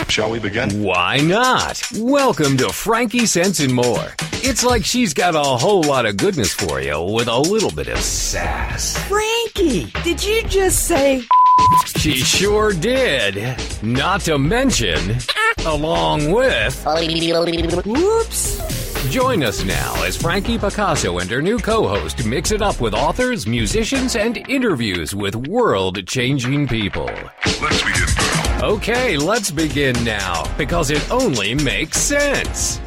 Shall we begin? Why not? Welcome to Frankie Sense and More. It's like she's got a whole lot of goodness for you with a little bit of sass. Frankie, did you just say... She sure did. Not to mention, along with... Whoops. Join us now as Frankie Picasso and her new co-host mix it up with authors, musicians, and interviews with world-changing people. Let's begin, girl. Okay, let's begin now, because it only makes sense.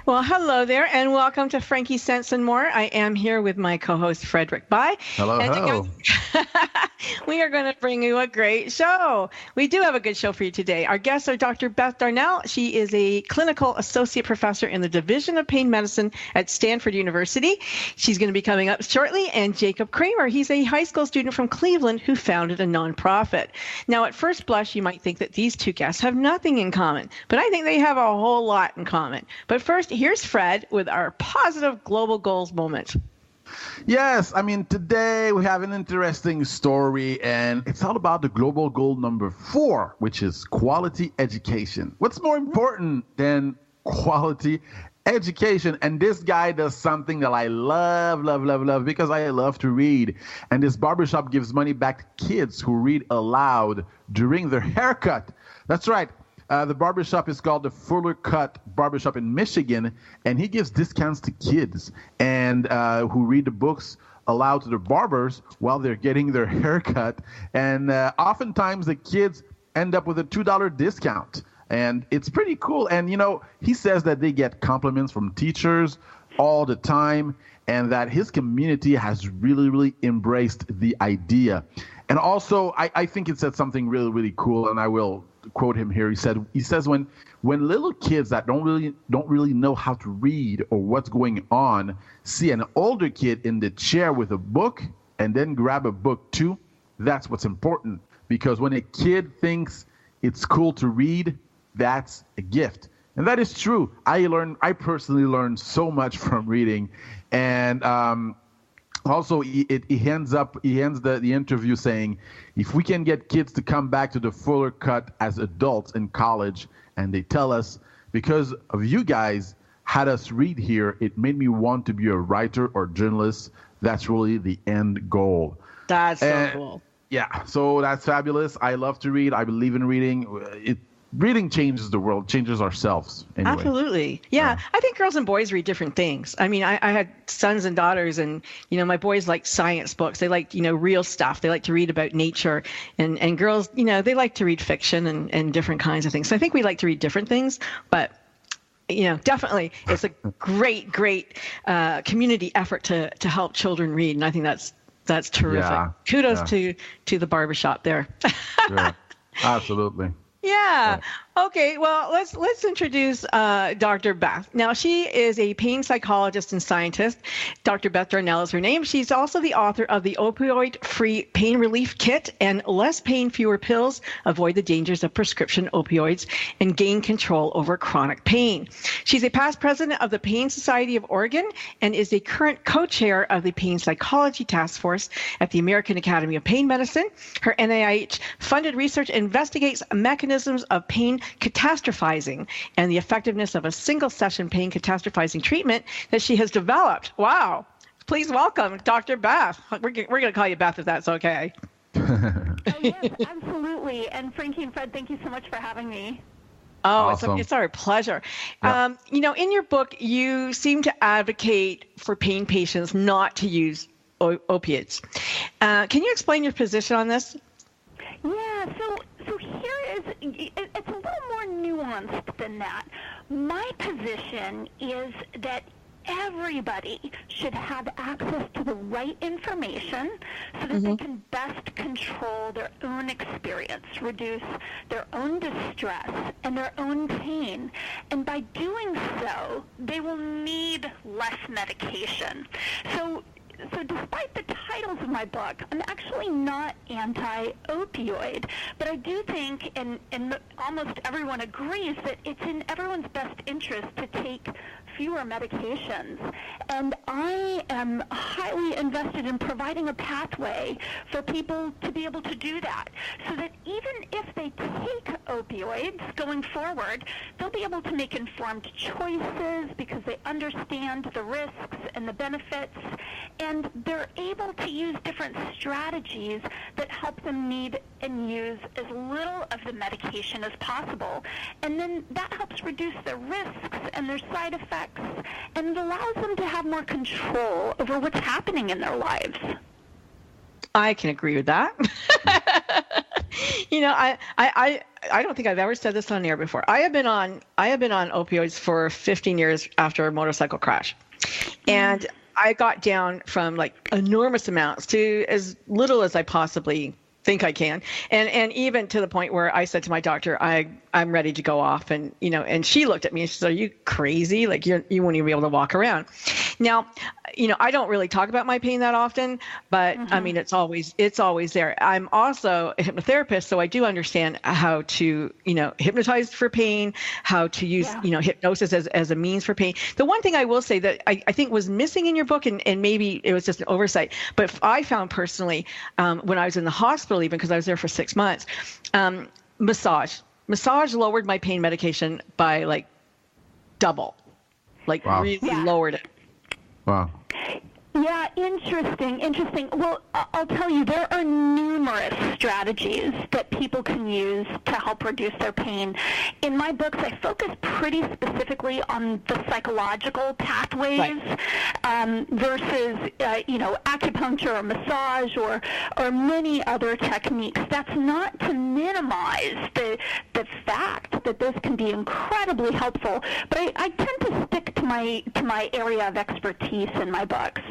Well, hello there, and welcome to Frankie Sense and More. I am here with my co-host, Frederick Bai. Hello. We are going to bring you a great show. We do have a good show for you today. Our guests are Dr. Beth Darnall. She is a Clinical Associate.Professor in the Division of Pain Medicine at Stanford University. She's going to be coming up shortly. And Jacob Cramer, he's a high school student from Cleveland who founded a nonprofit. Now, at first blush, you might think that these two guests have nothing in common, but I think they have a whole lot in common. But first, here's Fred with our positive global goals moment. Yes, today we have an interesting story, and it's all about the global goal number 4, which is quality education. What's more important than quality education? And this guy does something that I love, because I love to read. And this barbershop gives money back to kids who read aloud during their haircut. That's right. The barbershop is called the Fuller Cut Barbershop in Michigan, and he gives discounts to kids and who read the books aloud to the barbers while they're getting their haircut. And oftentimes the kids end up with a $2 discount, and it's pretty cool. And, he says that they get compliments from teachers all the time, and that his community has really embraced the idea. And also, I think it said something really cool, and I will quote him here. He says when little kids that don't really know how to read or what's going on see an older kid in the chair with a book and then grab a book too, that's what's important. Because when a kid thinks it's cool to read, that's a gift. And that is true. I personally learned so much from reading. And also, he ends the interview saying, if we can get kids to come back to the Fuller Cut as adults in college, and they tell us, because of you guys had us read here, it made me want to be a writer or journalist. That's really the end goal. That's so cool. Yeah, so that's fabulous. I love to read. I believe in reading. Reading changes the world, changes ourselves. Anyway. Absolutely. Yeah. I think girls and boys read different things. I had sons and daughters, and, my boys like science books. They like, real stuff. They like to read about nature. And girls, they like to read fiction and different kinds of things. So I think we like to read different things. But, definitely it's a great community effort to help children read. And I think that's terrific. Yeah. Kudos to the barbershop there. Yeah, absolutely. Yeah. Okay. Well, let's introduce Dr. Beth. Now, she is a pain psychologist and scientist. Dr. Beth Darnall is her name. She's also the author of the Opioid-Free Pain Relief Kit and Less Pain, Fewer Pills, Avoid the Dangers of Prescription Opioids, and Gain Control Over Chronic Pain. She's a past president of the Pain Society of Oregon and is a current co-chair of the Pain Psychology Task Force at the American Academy of Pain Medicine. Her NIH-funded research investigates mechanisms of pain catastrophizing and the effectiveness of a single session pain catastrophizing treatment that she has developed. Wow. Please welcome Dr. Beth. We're going to call you Beth if that's okay. Oh, yes, absolutely. And Frankie and Fred, thank you so much for having me. Oh, awesome. It's our pleasure. Yeah. In your book, you seem to advocate for pain patients not to use opiates. Can you explain your position on this? Yeah, so here is, it's a little more nuanced than that. My position is that everybody should have access to the right information so that they can best control their own experience, reduce their own distress and their own pain. And by doing so, they will need less medication. So despite the titles of my book, I'm actually not anti-opioid, but I do think, and almost everyone agrees, that it's in everyone's best interest to take fewer medications. And I am highly invested in providing a pathway for people to be able to do that, so that even if they take opioids going forward, they'll be able to make informed choices because they understand the risks and the benefits, and they're able to use different strategies that help them need and use as little of the medication as possible. And then that helps reduce their risks and their side effects, and it allows them to have more control over what's happening in their lives. I can agree with that. I don't think I've ever said this on air before. I have been on opioids for 15 years after a motorcycle crash. And I got down from like enormous amounts to as little as I possibly think I can. And even to the point where I said to my doctor, I'm ready to go off. And, and she looked at me and she said, are you crazy? Like you won't even be able to walk around. Now, I don't really talk about my pain that often, but I mean, it's always there. I'm also a hypnotherapist, so I do understand how to, hypnotize for pain, how to use, hypnosis as a means for pain. The one thing I will say that I think was missing in your book, and maybe it was just an oversight, but I found personally, when I was in the hospital, even because I was there for 6 months, massage lowered my pain medication by like double, really lowered it. Wow. Yeah, interesting. Well, I'll tell you, there are numerous strategies that people can use to help reduce their pain. In my books, I focus pretty specifically on the psychological pathways versus, acupuncture or massage or many other techniques. That's not to minimize the fact that this can be incredibly helpful, but I tend to stick to my area of expertise in my books.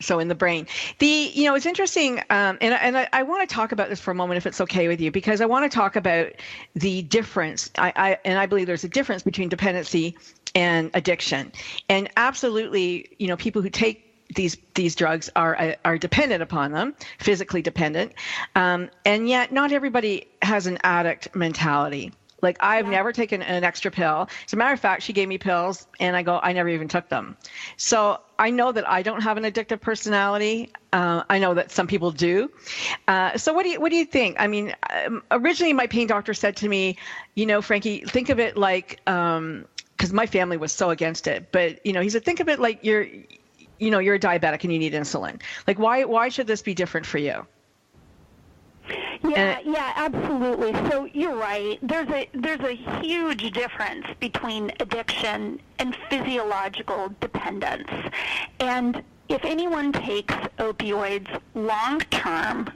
So in the brain, it's interesting, and I want to talk about this for a moment, if it's okay with you, because I want to talk about the difference. I believe there's a difference between dependency and addiction, and absolutely, people who take these drugs are dependent upon them, physically dependent, and yet not everybody has an addict mentality. Like I've never taken an extra pill. As a matter of fact, she gave me pills and I never even took them. So I know that I don't have an addictive personality. I know that some people do. So what do you think? I mean, originally my pain doctor said to me, Frankie, think of it like, because my family was so against it, but he said, think of it like you're a diabetic and you need insulin. Like why should this be different for you? Yeah, absolutely. So you're right. There's a huge difference between addiction and physiological dependence. And if anyone takes opioids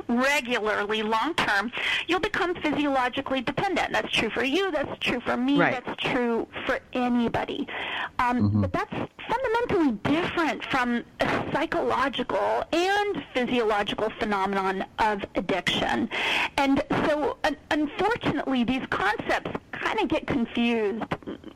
regularly long-term, you'll become physiologically dependent. That's true for you. That's true for me. Right. That's true for anybody. But that's fundamentally different from a psychological and physiological phenomenon of addiction. And so, unfortunately, these concepts kind of get confused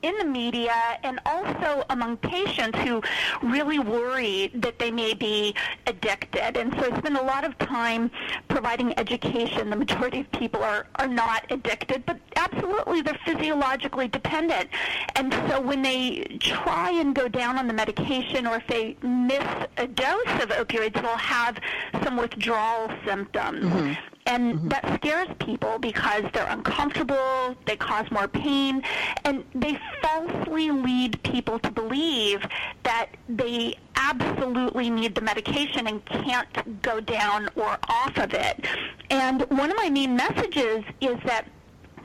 in the media and also among patients who really worry that they may be addicted. And so I spend a lot of time providing education. The majority of people are not addicted, but absolutely they're physiologically dependent. And so when they try and go down on the medication, or if they miss a dose of opioids, they'll have some withdrawal symptoms. And that scares people because they're uncomfortable, they cause more pain, and they falsely lead people to believe that they absolutely need the medication and can't go down or off of it. And one of my main messages is that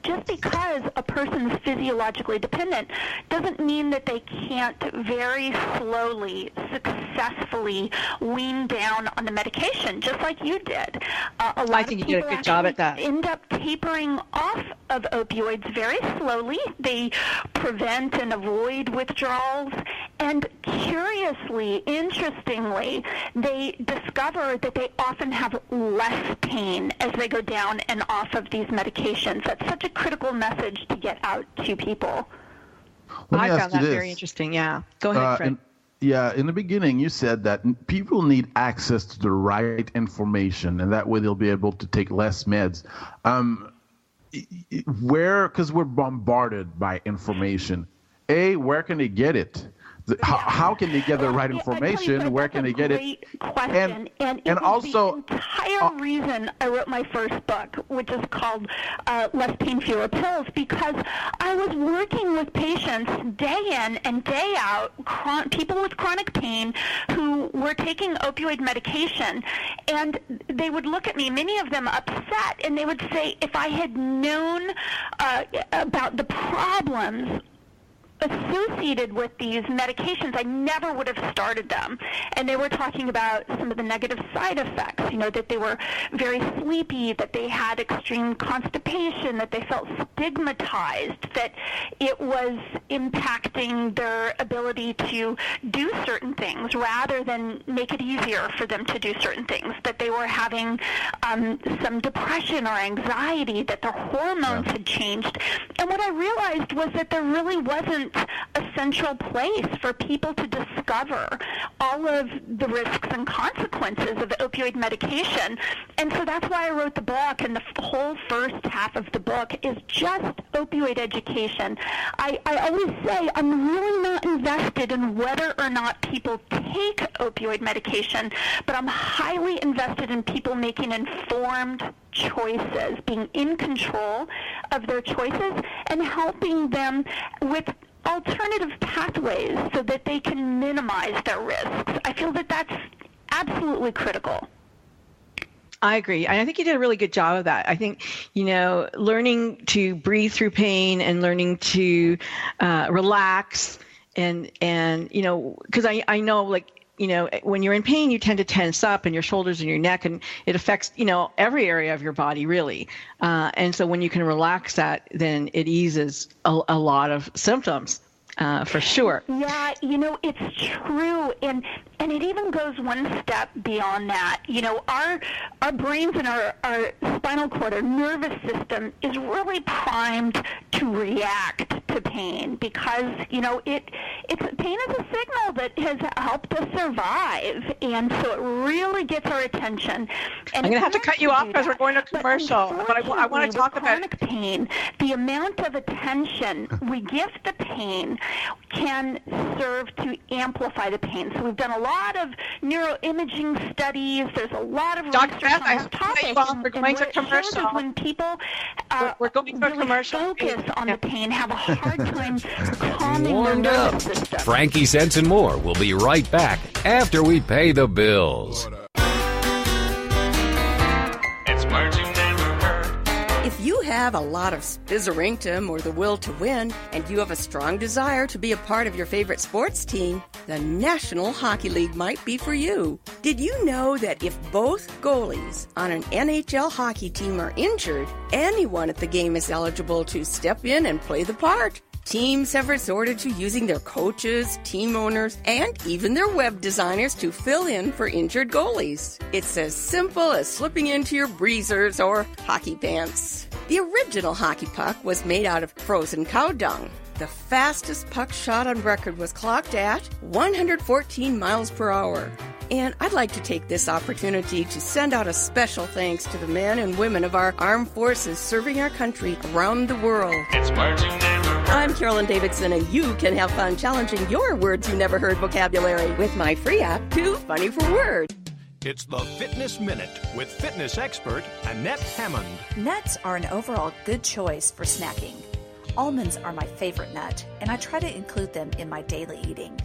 just because a person is physiologically dependent doesn't mean that they can't very slowly, successfully wean down on the medication, just like you did. I think you did a good job at that. End up tapering off of opioids very slowly. They prevent and avoid withdrawals. And curiously, interestingly, they discover that they often have less pain as they go down and off of these medications. That's such a critical message to get out to people. I found that very interesting. Yeah. Go ahead, Fred. In the beginning, you said that people need access to the right information, and that way they'll be able to take less meds. Because we're bombarded by information. Where can they get it? How can they get the right information? Where can they get it? Great question. And it was also, the entire reason I wrote my first book, which is called Less Pain, Fewer Pills, because I was working with patients day in and day out, people with chronic pain who were taking opioid medication, and they would look at me, many of them upset, and they would say, if I had known about the problems associated with these medications, I never would have started them. And they were talking about some of the negative side effects, that they were very sleepy, that they had extreme constipation, that they felt stigmatized, that it was impacting their ability to do certain things rather than make it easier for them to do certain things, that they were having some depression or anxiety, that their hormones had changed. And what I realized was that there really wasn't a central place for people to discover all of the risks and consequences of opioid medication. And so that's why I wrote the book, and the whole first half of the book is just opioid education. I always say I'm really not invested in whether or not people take opioid medication, but I'm highly invested in people making informed choices, being in control of their choices, and helping them with alternative pathways so that they can minimize their risks. I feel that that's absolutely critical. I agree. And I think you did a really good job of that. I think, learning to breathe through pain and learning to relax and because I know, when you're in pain, you tend to tense up in your shoulders and your neck, and it affects, every area of your body, really. And so when you can relax that, then it eases a lot of symptoms, for sure. Yeah, it's true. And it even goes one step beyond that. Our brains and our spinal cord, our nervous system is really primed to react to pain because, pain is a signal that has helped us survive. And so it really gets our attention. And I'm going to have to cut you off because we're going to commercial. But I want to talk about chronic pain. The amount of attention we give the pain can serve to amplify the pain. So we've done a lot of neuroimaging studies. There's a lot of research on this topic. We're going to commercial. When people we're going to really commercial. Focus on the pain, have a hard time calming their nervous system. Frankie Sense and more will be right back after we pay the bills. It's words you never heard. If you have a lot of spizzerinctum or the will to win, and you have a strong desire to be a part of your favorite sports team, the National Hockey League might be for you. Did you know that if both goalies on an NHL hockey team are injured, anyone at the game is eligible to step in and play the part? Teams have resorted to using their coaches, team owners, and even their web designers to fill in for injured goalies. It's as simple as slipping into your breezers or hockey pants. The original hockey puck was made out of frozen cow dung. The fastest puck shot on record was clocked at 114 miles per hour. And I'd like to take this opportunity to send out a special thanks to the men and women of our armed forces serving our country around the world. It's words you never heard. I'm Carolyn Davidson, and you can have fun challenging your words you never heard vocabulary with my free app, Too Funny for Words. It's the Fitness Minute with fitness expert Annette Hammond. Nuts are an overall good choice for snacking. Almonds are my favorite nut, and I try to include them in my daily eating.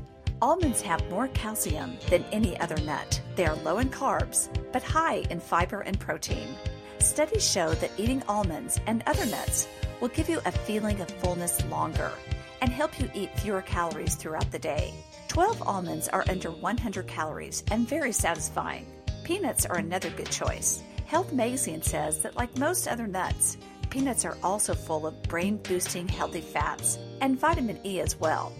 Almonds have more calcium than any other nut. They are low in carbs, but high in fiber and protein. Studies show that eating almonds and other nuts will give you a feeling of fullness longer and help you eat fewer calories throughout the day. 12 almonds are under 100 calories and very satisfying. Peanuts are another good choice. Health Magazine says that like most other nuts, peanuts are also full of brain-boosting healthy fats and vitamin E as well.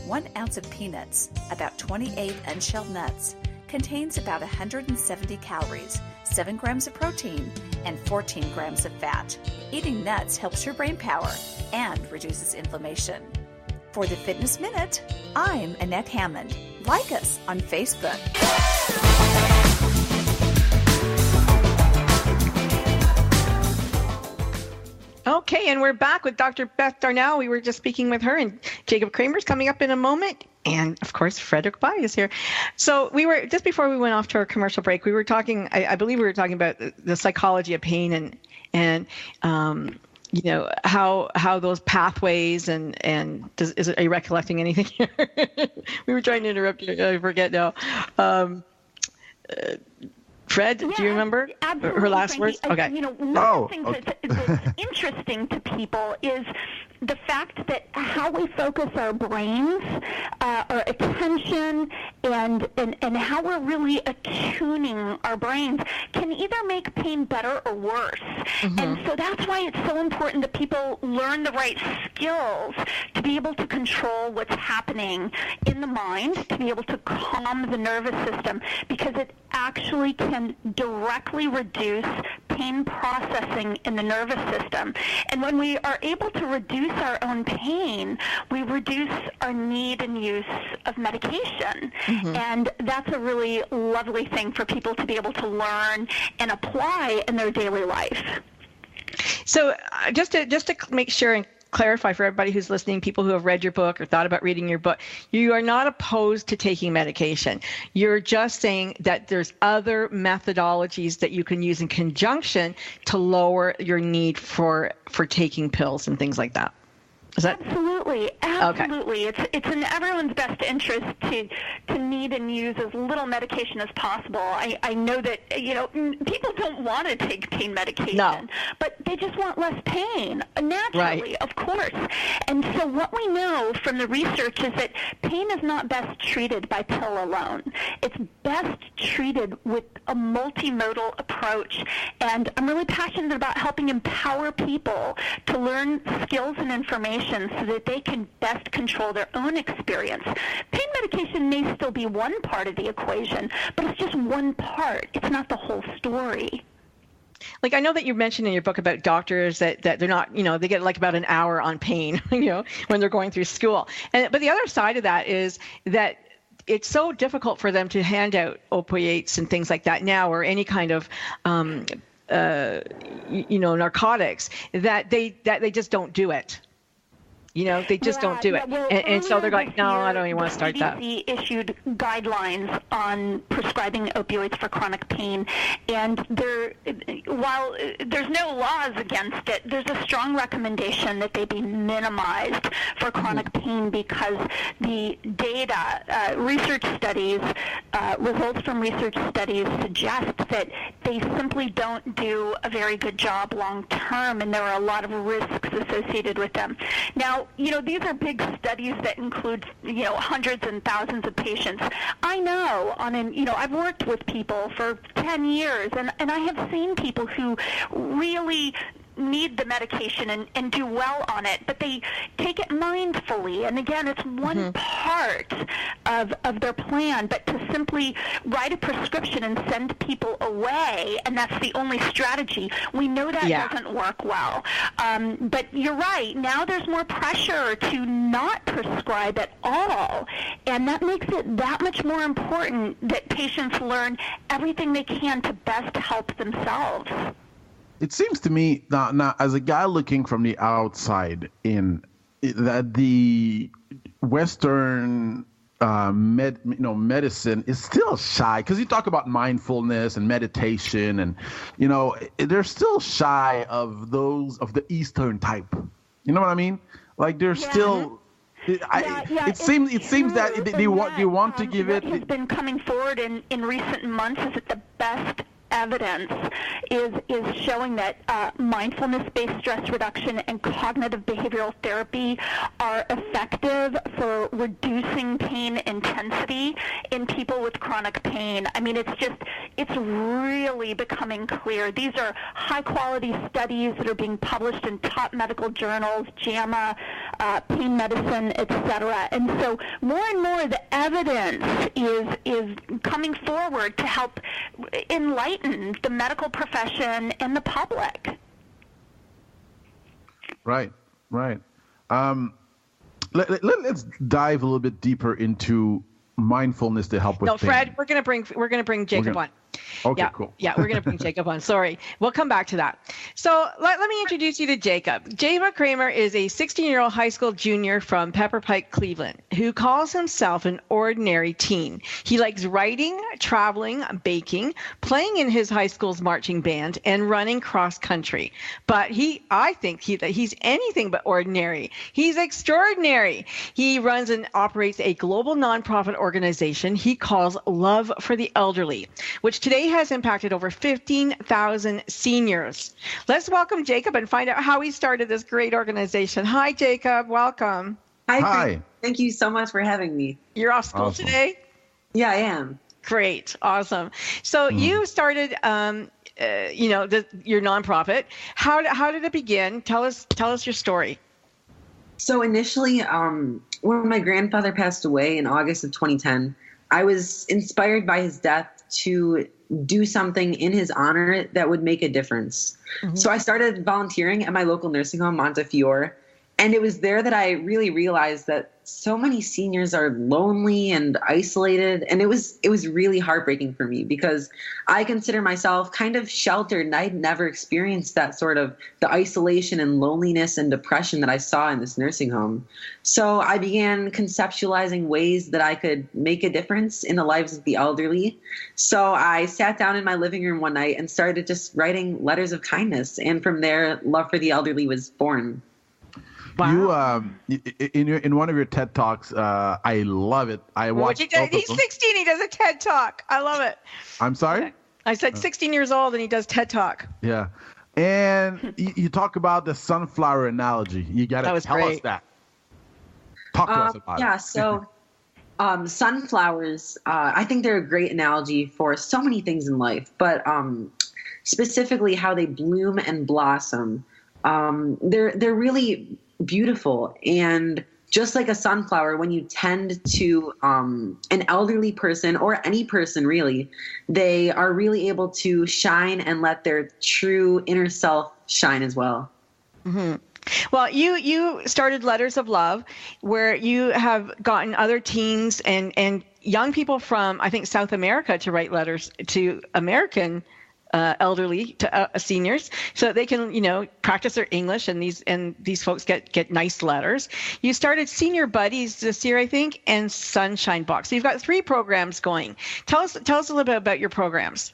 1 ounce of peanuts, about 28 unshelled nuts, contains about 170 calories, 7 grams of protein, and 14 grams of fat. Eating nuts helps your brain power and reduces inflammation. For the Fitness Minute, I'm Annette Hammond. Like us on Facebook. Okay, and we're back with Dr. Beth Darnall. We were just speaking with her, and Jacob Cramer's coming up in a moment. And of course, Frederick Bai is here. So we were, just before we went off to our commercial break, we were talking, I believe we were talking about the psychology of pain and how those pathways and are you recollecting anything here? We were trying to interrupt you. I forget now. Fred, do you remember her last words? Okay. One of the things that's interesting to people is the fact that how we focus our brains, our attention, and how we're really attuning our brains can either make pain better or worse. Mm-hmm. And so that's why it's so important that people learn the right skills to be able to control what's happening in the mind, to be able to calm the nervous system, because it actually can directly reduce pain processing in the nervous system. And when we are able to reduce our own pain, we reduce our need and use of medication. Mm-hmm. And that's a really lovely thing for people to be able to learn and apply in their daily life. So just to make sure and clarify for everybody who's listening, people who have read your book or thought about reading your book, you are not opposed to taking medication. You're just saying that there's other methodologies that you can use in conjunction to lower your need for taking pills and things like that. Is that? Absolutely. Okay. It's in everyone's best interest to need and use as little medication as possible. I know that people don't want to take pain medication, but they just want less pain naturally, of course. And so what we know from the research is that pain is not best treated by pill alone. It's best treated with a multimodal approach. And I'm really passionate about helping empower people to learn skills and information so that they can best control their own experience. Pain medication may still be one part of the equation, but it's just one part. It's not the whole story. Like, I know that you mentioned in your book about doctors that they're not, they get like about an hour on pain, when they're going through school. But the other side of that is that it's so difficult for them to hand out opiates and things like that now, or any kind of narcotics, that they just don't do it. They just don't do it. Well, and so they're like, no, I don't even want to start that. The CDC issued guidelines on prescribing opioids for chronic pain. And while there's no laws against it, there's a strong recommendation that they be minimized for chronic pain, because the data, research studies, results from research studies suggest that they simply don't do a very good job long term, and there are a lot of risks associated with them. Now, these are big studies that include, hundreds and thousands of patients. I know I've worked with people for 10 years, and I have seen people who really need the medication and do well on it, but they take it mindfully. And again, it's one part of their plan, but to simply write a prescription and send people away, and that's the only strategy, we know that doesn't work well. But you're right, now there's more pressure to not prescribe at all, and that makes it that much more important that patients learn everything they can to best help themselves. It seems to me now, as a guy looking from the outside in, that the Western medicine is still shy, because you talk about mindfulness and meditation, and they're still shy of those of the Eastern type. You know what I mean? Like they're still. It seems that they want to give it. What has been coming forward in recent months is that the best evidence is showing that mindfulness-based stress reduction and cognitive behavioral therapy are effective for reducing pain intensity in people with chronic pain. I mean, it's really becoming clear. These are high-quality studies that are being published in top medical journals, JAMA, Pain Medicine, etc. And so more and more the evidence is coming forward to help enlighten the medical profession and the public. Right. Let's dive a little bit deeper into mindfulness to help with pain. Fred, we're going to bring Jacob on. Okay, yeah, cool. Yeah, we're going to bring Jacob on. Sorry. We'll come back to that. So let me introduce you to Jacob. Jacob Cramer is a 16-year-old high school junior from Pepper Pike, Cleveland, who calls himself an ordinary teen. He likes writing, traveling, baking, playing in his high school's marching band, and running cross country. But I think that he's anything but ordinary. He's extraordinary. He runs and operates a global nonprofit organization he calls Love for the Elderly, which today has impacted over 15,000 seniors. Let's welcome Jacob and find out how he started this great organization. Hi, Jacob. Welcome. Hi. Thank you so much for having me. You're off school today? Yeah, I am. Great. Awesome. So you started, your nonprofit. How did it begin? Tell us your story. So initially, when my grandfather passed away in August of 2010, I was inspired by his death to do something in his honor that would make a difference. Mm-hmm. So I started volunteering at my local nursing home, Montefiore, and it was there that I really realized that so many seniors are lonely and isolated, and it was really heartbreaking for me because I consider myself kind of sheltered, and I'd never experienced that sort of the isolation and loneliness and depression that I saw in this nursing home. So I began conceptualizing ways that I could make a difference in the lives of the elderly. So I sat down in my living room one night and started just writing letters of kindness, and from there, Love for the Elderly was born. Wow. You in one of your TED Talks, I love it. I watched. He's 16. He does a TED Talk. I love it. I'm sorry? I said 16 years old and he does TED Talk. Yeah. And you talk about the sunflower analogy. You got to tell us that. Talk to us about it. Yeah, so sunflowers, I think they're a great analogy for so many things in life, but specifically how they bloom and blossom. They're really beautiful, and just like a sunflower, when you tend to an elderly person or any person really, they are really able to shine and let their true inner self shine as well. Mm-hmm. Well, you started Letters of Love, where you have gotten other teens and young people from, I think, South America to write letters to American elderly, to seniors, so that they can, practice their English, and these folks get nice letters. You started Senior Buddies this year, I think, and Sunshine Box. So you've got 3 programs going. Tell us a little bit about your programs.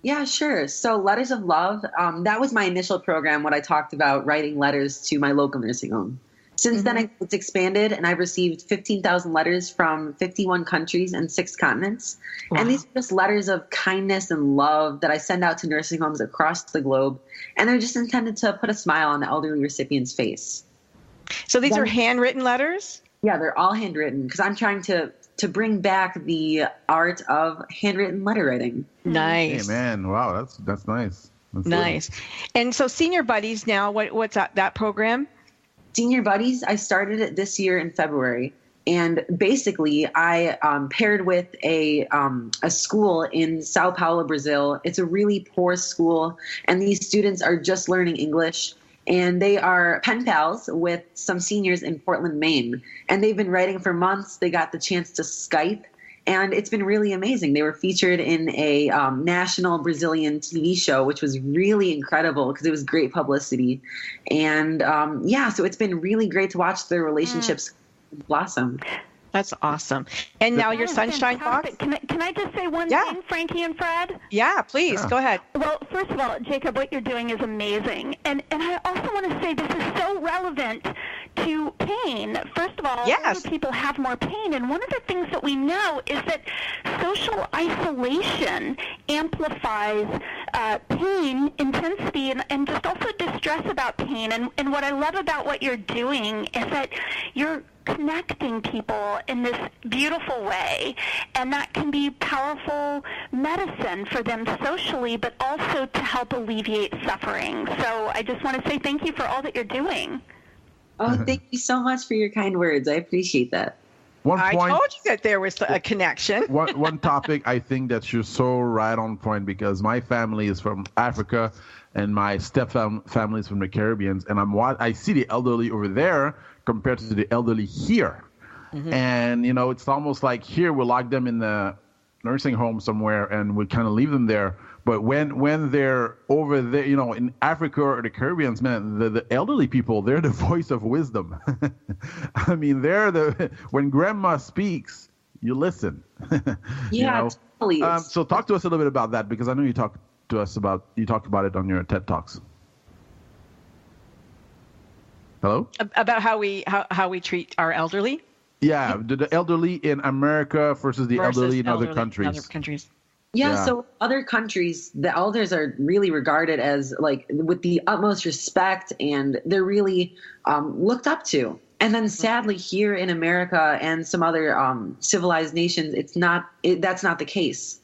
Yeah, sure. So Letters of Love, that was my initial program, what I talked about, writing letters to my local nursing home. Since then, it's expanded, and I've received 15,000 letters from 51 countries and 6 continents. Wow. And these are just letters of kindness and love that I send out to nursing homes across the globe. And they're just intended to put a smile on the elderly recipient's face. So these are handwritten letters? Yeah, they're all handwritten because I'm trying to bring back the art of handwritten letter writing. Nice. Hey, man. Wow, that's nice. That's nice. Good. And so Senior Buddies now, what's that program? Senior Buddies, I started it this year in February, and basically I paired with a school in Sao Paulo, Brazil. It's a really poor school, and these students are just learning English, and they are pen pals with some seniors in Portland, Maine, and they've been writing for months. They got the chance to Skype, and it's been really amazing. They were featured in a national Brazilian TV show, which was really incredible because it was great publicity. And so it's been really great to watch their relationships blossom. That's awesome. And now your Sunshine Box? Can I just say one thing, Frankie and Fred? Yeah, please. Go ahead. Well, first of all, Jacob, what you're doing is amazing. And I also want to say this is so relevant to pain. First of all, older people have more pain. And one of the things that we know is that social isolation amplifies pain intensity and just also distress about pain. And what I love about what you're doing is that you're connecting people in this beautiful way, and that can be powerful medicine for them socially, but also to help alleviate suffering. So I just want to say thank you for all that you're doing. Oh, thank you so much for your kind words. I appreciate that. I told you that there was a connection. One topic I think that you're so right on point, because my family is from Africa and my family is from the Caribbean, and I see the elderly over there compared to the elderly here. Mm-hmm. And, it's almost like here we lock them in the nursing home somewhere and we kind of leave them there. But when they're over there, in Africa or the Caribbean, man, the elderly people, they're the voice of wisdom. I mean, when grandma speaks, you listen. Yeah, totally. So talk to us a little bit about that, because I know you talked about it on your TED Talks. Hello? About how we treat our elderly? Yeah, the elderly in America versus the elderly in other countries. Yeah, so other countries, the elders are really regarded as with the utmost respect, and they're really looked up to. And then sadly here in America and some other civilized nations, that's not the case,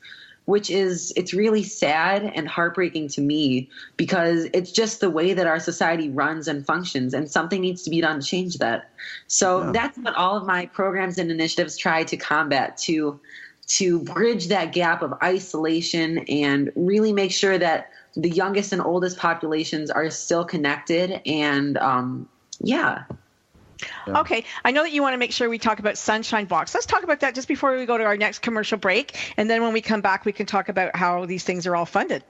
it's really sad and heartbreaking to me, because it's just the way that our society runs and functions, and something needs to be done to change that. So that's what all of my programs and initiatives try to combat, to bridge that gap of isolation and really make sure that the youngest and oldest populations are still connected. And Okay, I know that you want to make sure we talk about Sunshine Box. Let's talk about that just before we go to our next commercial break. And then when we come back, we can talk about how these things are all funded.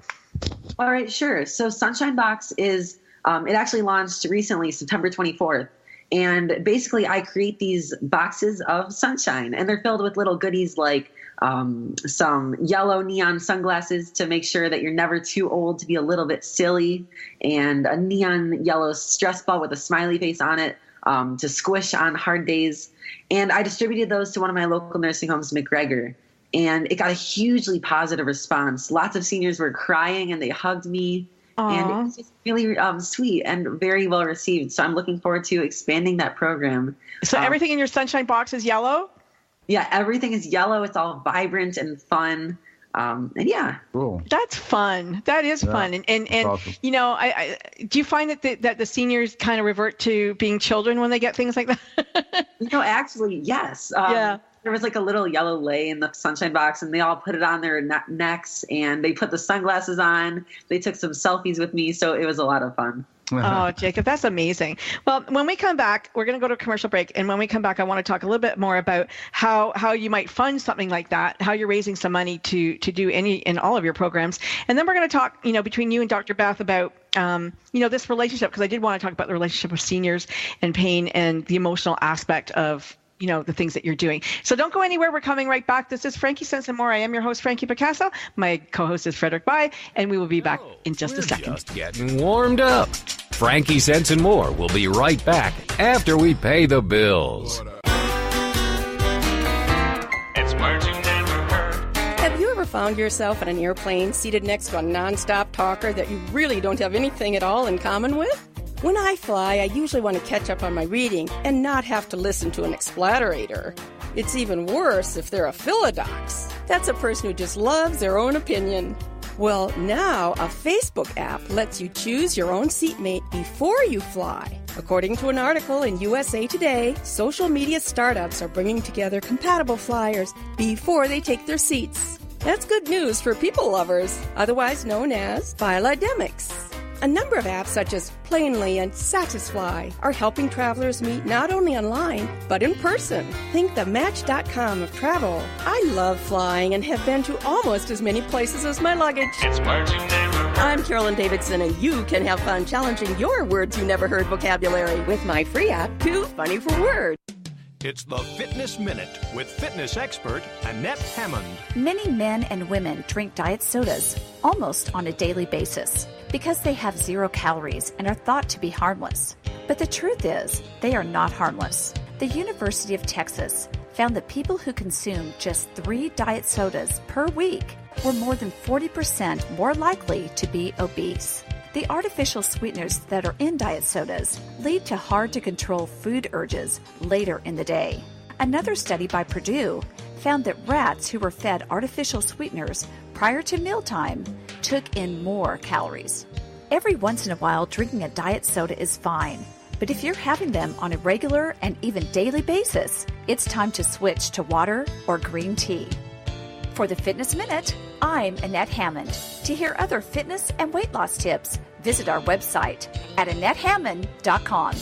All right, sure. So Sunshine Box is, it actually launched recently, September 24th. And basically I create these boxes of sunshine, and they're filled with little goodies like some yellow neon sunglasses to make sure that you're never too old to be a little bit silly, and a neon yellow stress ball with a smiley face on it to squish on hard days. And I distributed those to one of my local nursing homes, McGregor, and it got a hugely positive response. Lots of seniors were crying and they hugged me. Aww. And it was just really sweet and very well received. So I'm looking forward to expanding that program. So everything in your Sunshine Box is yellow? Yeah, everything is yellow. It's all vibrant and fun. And yeah. Cool. That's fun. That is fun. And awesome. I do you find that the seniors kind of revert to being children when they get things like that? Actually, yes. There was like a little yellow lei in the Sunshine Box, and they all put it on their necks, and they put the sunglasses on. They took some selfies with me, so it was a lot of fun. Oh, Jacob, that's amazing. Well, when we come back, we're going to go to a commercial break. And when we come back, I want to talk a little bit more about how you might fund something like that, how you're raising some money to do any in all of your programs. And then we're going to talk, between you and Dr. Beth about, this relationship, because I did want to talk about the relationship of seniors and pain and the emotional aspect of the things that you're doing. So don't go anywhere. We're coming right back. This is Frankie Sense and More. I am your host, Frankie Picasso. My co-host is Frederick Bai, and we will be back in just a second. Just getting warmed up. Frankie Sense and More will be right back after we pay the bills. It's Marching Neighborhood. Have you ever found yourself on an airplane seated next to a nonstop talker that you really don't have anything at all in common with? When I fly, I usually want to catch up on my reading and not have to listen to an explatterator. It's even worse if they're a philodox. That's a person who just loves their own opinion. Well, now a Facebook app lets you choose your own seatmate before you fly. According to an article in USA Today, social media startups are bringing together compatible flyers before they take their seats. That's good news for people lovers, otherwise known as philodemics. A number of apps such as Planely and Satisfy are helping travelers meet not only online, but in person. Think the Match.com of travel. I love flying and have been to almost as many places as my luggage. It's Marching Neighborhood. I'm Carolyn Davidson, and you can have fun challenging your words you never heard vocabulary with my free app, Too Funny for Words. It's the Fitness Minute with fitness expert Annette Hammond. Many men and women drink diet sodas almost on a daily basis because they have 0 calories and are thought to be harmless. But the truth is, they are not harmless. The University of Texas found that people who consume just 3 diet sodas per week were more than 40% more likely to be obese. The artificial sweeteners that are in diet sodas lead to hard-to-control food urges later in the day. Another study by Purdue found that rats who were fed artificial sweeteners prior to mealtime took in more calories. Every once in a while, drinking a diet soda is fine, but if you're having them on a regular and even daily basis, it's time to switch to water or green tea. For the Fitness Minute, I'm Annette Hammond. To hear other fitness and weight loss tips, visit our website at AnnetteHammond.com.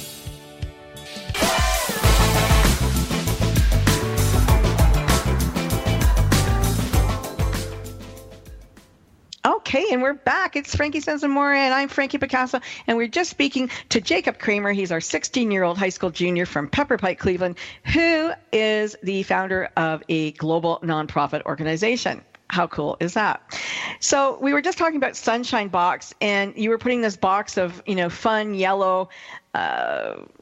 Hey, and we're back. It's Frankie Senzamora, and I'm Frankie Picasso, and we're just speaking to Jacob Cramer. He's our 16-year-old high school junior from Pepper Pike, Cleveland, who is the founder of a global nonprofit organization. How cool is that? So we were just talking about Sunshine Box, and you were putting this box of, fun, yellow,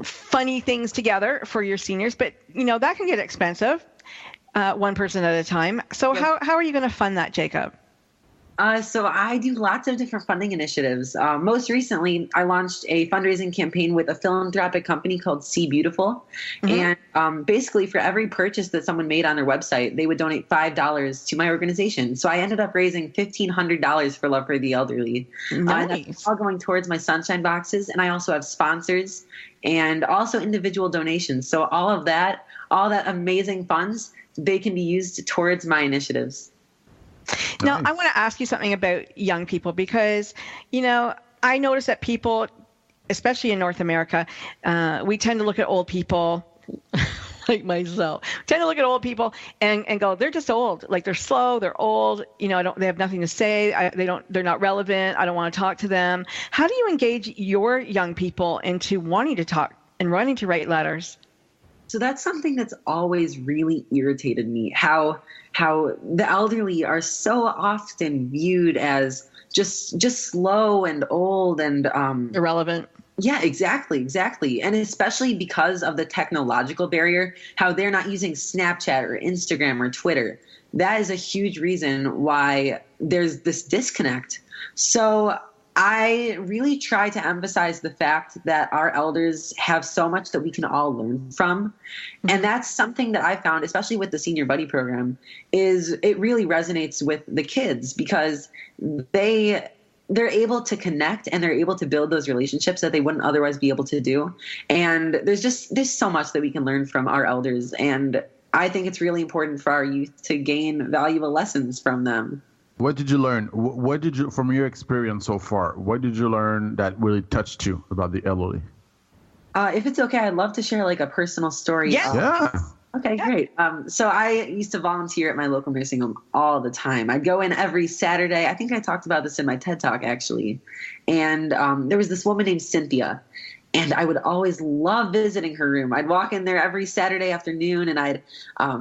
funny things together for your seniors, but, that can get expensive, one person at a time. So how are you going to fund that, Jacob? So I do lots of different funding initiatives. Most recently, I launched a fundraising campaign with a philanthropic company called See Beautiful. And basically for every purchase that someone made on their website, they would donate $5 to my organization. So I ended up raising $1,500 for Love for the Elderly. Nice. That's all going towards my Sunshine Boxes. And I also have sponsors and also individual donations. So all that amazing funds, they can be used towards my initiatives. Now, I want to ask you something about young people because, I notice that people, especially in North America, we tend to look at old people like myself, tend to look at old people and go, they're just old. Like they're slow, they're old, they have nothing to say. They're not relevant. I don't want to talk to them. How do you engage your young people into wanting to talk and wanting to write letters? So that's something that's always really irritated me, how the elderly are so often viewed as just slow and old and irrelevant. Yeah, exactly. And especially because of the technological barrier, how they're not using Snapchat or Instagram or Twitter. That is a huge reason why there's this disconnect. So I really try to emphasize the fact that our elders have so much that we can all learn from. And that's something that I found, especially with the Senior Buddy program, is it really resonates with the kids because they're able to connect and they're able to build those relationships that they wouldn't otherwise be able to do. And there's so much that we can learn from our elders. And I think it's really important for our youth to gain valuable lessons from them. What did you learn? What did you, from your experience so far, what did you learn that really touched you about the elderly? If it's okay, I'd love to share like a personal story. Yeah. Okay, great. So I used to volunteer at my local nursing home all the time. I'd go in every Saturday. I think I talked about this in my TED Talk, actually. And there was this woman named Cynthia. And I would always love visiting her room. I'd walk in there every Saturday afternoon, and I'd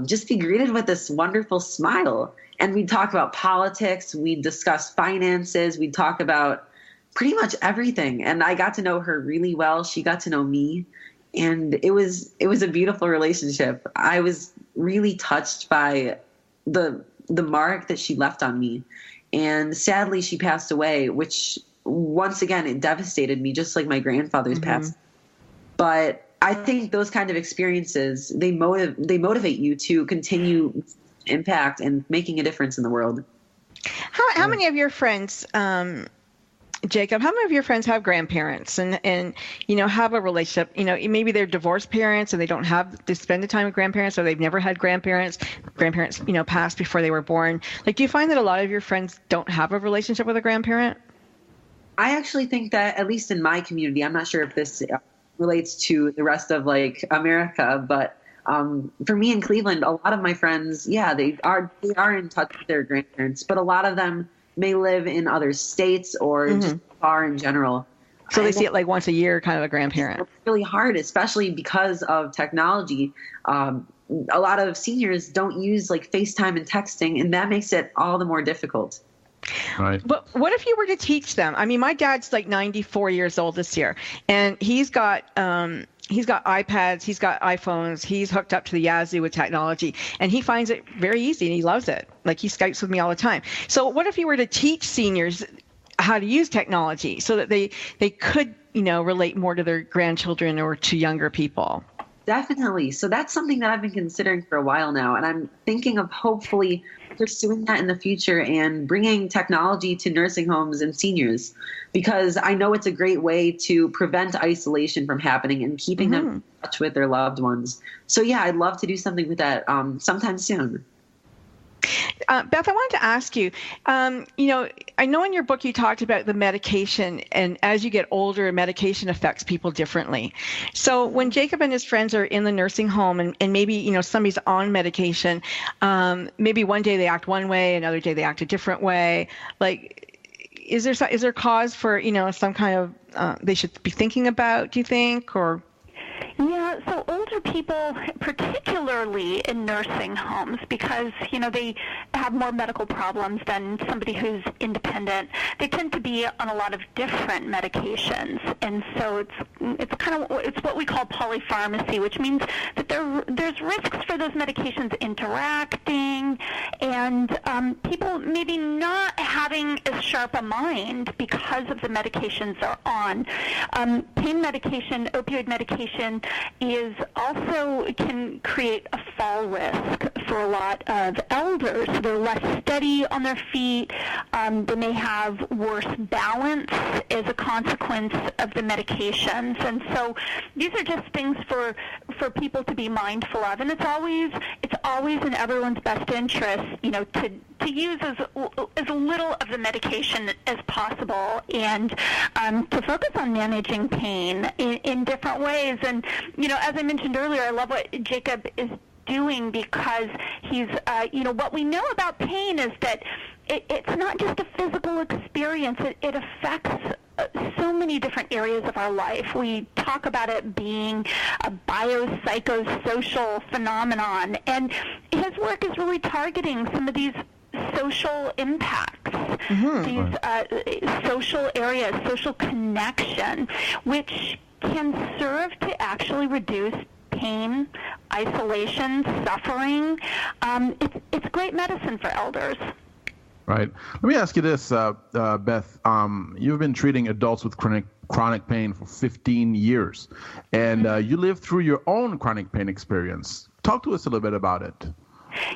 just be greeted with this wonderful smile. And we'd talk about politics. We'd discuss finances. We'd talk about pretty much everything. And I got to know her really well. She got to know me. And it was a beautiful relationship. I was really touched by the mark that she left on me. And sadly, she passed away, which once again, it devastated me, just like my grandfather's passed. But I think those kind of experiences, they motivate you to continue impact and making a difference in the world. How many of your friends, Jacob, how many of your friends have grandparents and have a relationship? Maybe they're divorced parents and they don't have to spend the time with grandparents, or they've never had grandparents. Grandparents, passed before they were born. Like, do you find that a lot of your friends don't have a relationship with a grandparent? I actually think that, at least in my community, I'm not sure if this relates to the rest of like America, but for me in Cleveland, a lot of my friends, they are in touch with their grandparents, but a lot of them may live in other states or just far in general. So they see it like once a year, kind of a grandparent. It's really hard, especially because of technology. A lot of seniors don't use like FaceTime and texting, and that makes it all the more difficult. Right. But what if you were to teach them? I mean, my dad's like 94 years old this year, and he's got iPads, he's got iPhones, he's hooked up to the Yazoo with technology, and he finds it very easy and he loves it. Like, he Skypes with me all the time. So what if you were to teach seniors how to use technology so that they could, relate more to their grandchildren or to younger people? Definitely. So that's something that I've been considering for a while now, and I'm thinking of hopefully pursuing that in the future and bringing technology to nursing homes and seniors, because I know it's a great way to prevent isolation from happening and keeping them in touch with their loved ones. So yeah, I'd love to do something with that sometime soon. Beth, I wanted to ask you, I know in your book you talked about the medication, and as you get older, medication affects people differently. So when Jacob and his friends are in the nursing home and maybe, somebody's on medication, maybe one day they act one way, another day they act a different way. Like, is there cause for, some kind of they should be thinking about, do you think, or? Yeah, so older people, particularly in nursing homes, because, they have more medical problems than somebody who's independent, they tend to be on a lot of different medications. And so it's what we call polypharmacy, which means that there's risks for those medications interacting, and people maybe not having as sharp a mind because of the medications they're on. Pain medication, opioid medication, is also can create a fall risk for a lot of elders. They're less steady on their feet. They may have worse balance as a consequence of the medications. And so these are just things for people to be mindful of. And it's always in everyone's best interest, to use as little of the medication as possible, and to focus on managing pain in different ways. And, as I mentioned earlier, I love what Jacob is doing, because he's, what we know about pain is that it's not just a physical experience. It affects so many different areas of our life. We talk about it being a biopsychosocial phenomenon, and his work is really targeting some of these social impacts, these social areas, social connection, which can serve to actually reduce pain, isolation, suffering. It's great medicine for elders. Right. Let me ask you this, Beth. You've been treating adults with chronic pain for 15 years, and you lived through your own chronic pain experience. Talk to us a little bit about it.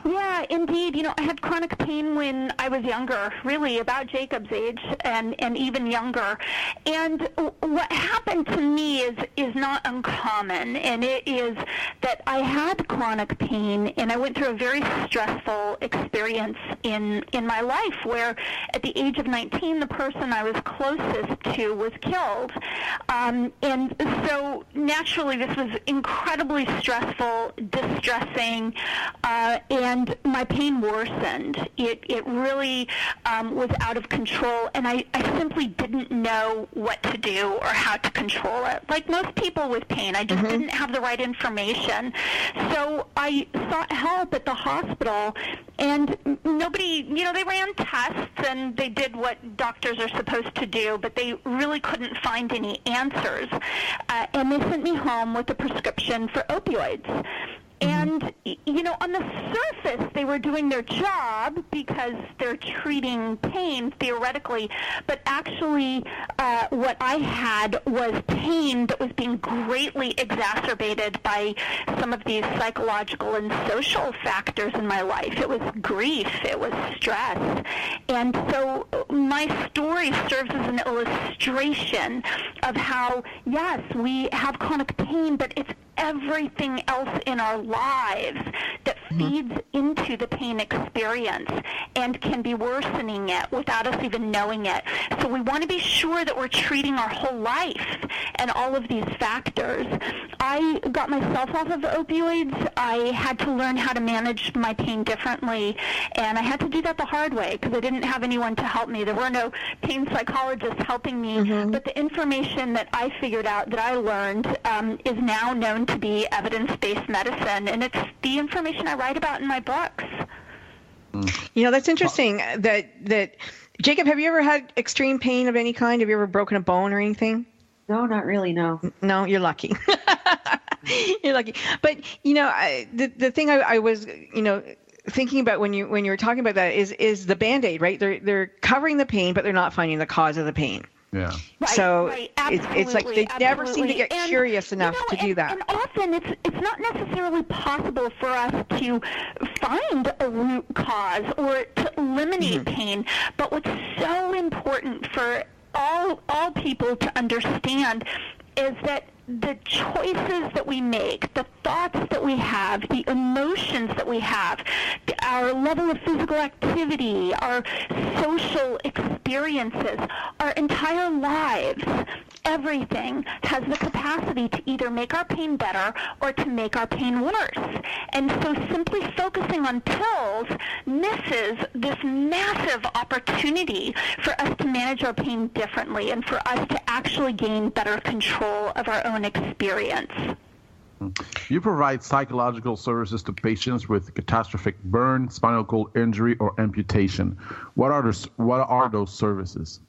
Yeah, indeed. I had chronic pain when I was younger, really about Jacob's age and even younger. And what happened to me is not uncommon, and it is that I had chronic pain, and I went through a very stressful experience in my life, where at the age of 19, the person I was closest to was killed. And so naturally, this was incredibly stressful, distressing, and my pain worsened. It really was out of control, and I simply didn't know what to do or how to control it. Like most people with pain, I just didn't have the right information. So I sought help at the hospital, and nobody, they ran tests and they did what doctors are supposed to do, but they really couldn't find any answers. And they sent me home with a prescription for opioids. And, on the surface, they were doing their job because they're treating pain, theoretically. But actually, what I had was pain that was being greatly exacerbated by some of these psychological and social factors in my life. It was grief. It was stress. And so my story serves as an illustration of how, yes, we have chronic pain, but it's everything else in our lives that feeds into the pain experience and can be worsening it without us even knowing it. So we want to be sure that we're treating our whole life and all of these factors. I got myself off of opioids. I had to learn how to manage my pain differently, and I had to do that the hard way because I didn't have anyone to help me. There were no pain psychologists helping me, but the information that I figured out, that I learned, is now known to be evidence-based medicine, and it's the information I write about in my books. That's interesting. That Jacob, have you ever had extreme pain of any kind? Have you ever broken a bone or anything? No, not really. No. No, you're lucky. You're lucky. But the thing I was thinking about when you were talking about that is the Band-Aid, right? They're covering the pain, but they're not finding the cause of the pain. Yeah. Right, so right. It's like they never seem to get curious enough to do that. And often it's not necessarily possible for us to find a root cause or to eliminate pain. But what's so important for all people to understand is that the choices that we make, the thoughts that we have, the emotions that we have, our level of physical activity, our social experiences, our entire lives, everything has the capacity to either make our pain better or to make our pain worse. And so simply focusing on pills misses this massive opportunity for us to manage our pain differently and for us to actually gain better control of our own experience. You provide psychological services to patients with catastrophic burn, spinal cord injury, or amputation. What are those services?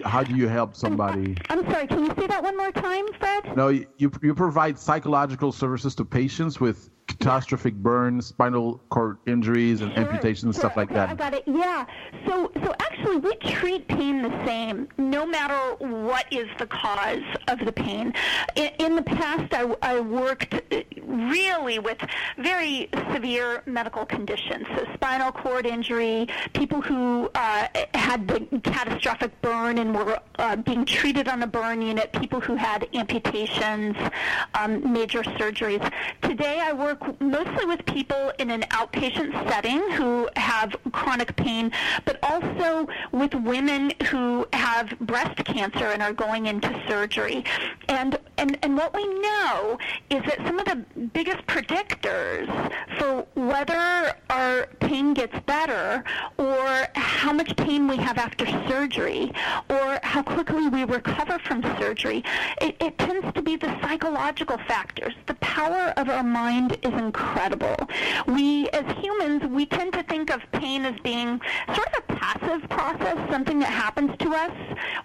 How do you help somebody? I'm sorry, can you say that one more time, Fred? No, you provide psychological services to patients with catastrophic burns, spinal cord injuries, and amputations, stuff like that. I got it. Yeah. So actually, we treat pain the same, no matter what is the cause of the pain. In the past, I worked really with very severe medical conditions, so spinal cord injury, people who had the catastrophic burn and were being treated on a burn unit, people who had amputations, major surgeries. Today, I work mostly with people in an outpatient setting who have chronic pain, but also with women who have breast cancer and are going into surgery. And what we know is that some of the biggest predictors for whether our pain gets better or how much pain we have after surgery or how quickly we recover from surgery, it tends to be the psychological factors. The power of our mind is incredible. We, as humans, we tend to think of pain as being sort of a passive process, something that happens to us,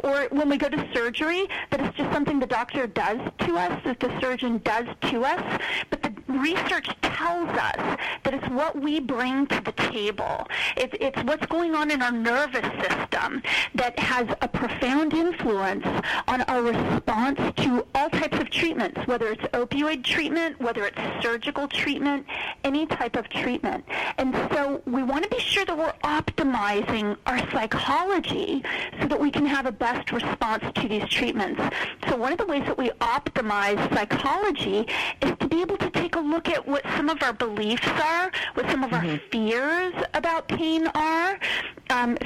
or when we go to surgery, that it's just something the doctor does to us, that the surgeon does to us. But the research tells us that it's what we bring to the table. It's what's going on in our nervous system that has a profound influence on our response to all types of treatments, whether it's opioid treatment, whether it's surgical treatment, any type of treatment. And so we want to be sure that we're optimizing our psychology so that we can have a best response to these treatments. So one of the ways that we optimize psychology is to be able to take a look at what some of our beliefs are, what some of our fears about pain are,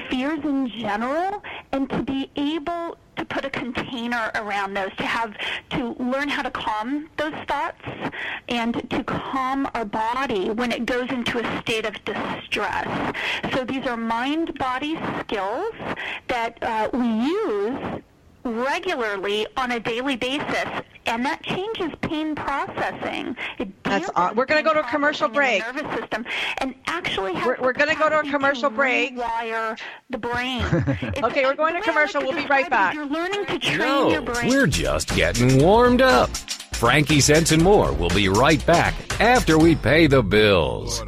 fears in general, and to be able to put a container around those, to learn how to calm those thoughts and to calm our body when it goes into a state of distress. So these are mind-body skills that we use regularly on a daily basis, and that changes pain processing. We're going to go to a commercial break. The nervous system, and actually we're going to go to a commercial break. Rewire the brain. Okay, we're going to commercial. We'll be right back. You're learning to train your brain. We're just getting warmed up. Frankie Sense and more will be right back after we pay the bills.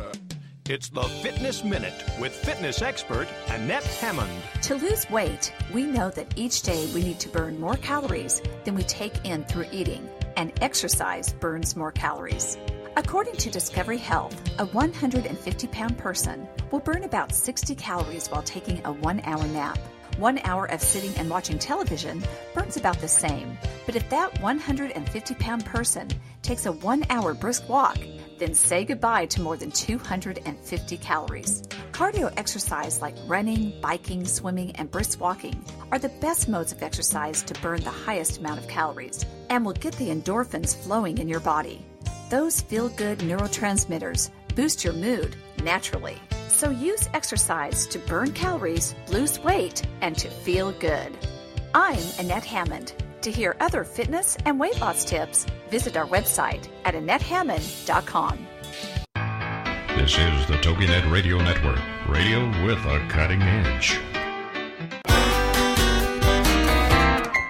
It's the Fitness Minute with fitness expert Annette Hammond. To lose weight, we know that each day we need to burn more calories than we take in through eating, and exercise burns more calories. According to Discovery Health, a 150-pound person will burn about 60 calories while taking a 1-hour nap. 1 hour of sitting and watching television burns about the same. But if that 150-pound person takes a 1-hour brisk walk, then say goodbye to more than 250 calories. Cardio exercise like running, biking, swimming, and brisk walking are the best modes of exercise to burn the highest amount of calories and will get the endorphins flowing in your body. Those feel-good neurotransmitters boost your mood naturally. So use exercise to burn calories, lose weight, and to feel good. I'm Annette Hammond. To hear other fitness and weight loss tips, visit our website at AnnetteHammond.com. This is the TogiNet Radio Network, radio with a cutting edge.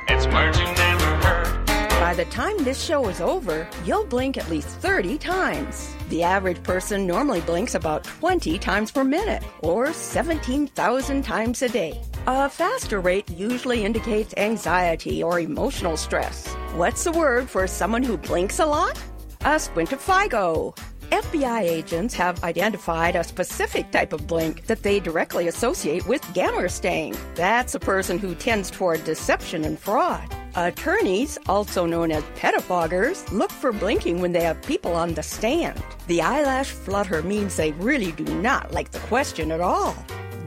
It's words you never heard. By the time this show is over, you'll blink at least 30 times. The average person normally blinks about 20 times per minute, or 17,000 times a day. A faster rate usually indicates anxiety or emotional stress. What's the word for someone who blinks a lot? A squintifigo. FBI agents have identified a specific type of blink that they directly associate with Gammerstang. That's a person who tends toward deception and fraud. Attorneys, also known as pettifoggers, look for blinking when they have people on the stand. The eyelash flutter means they really do not like the question at all.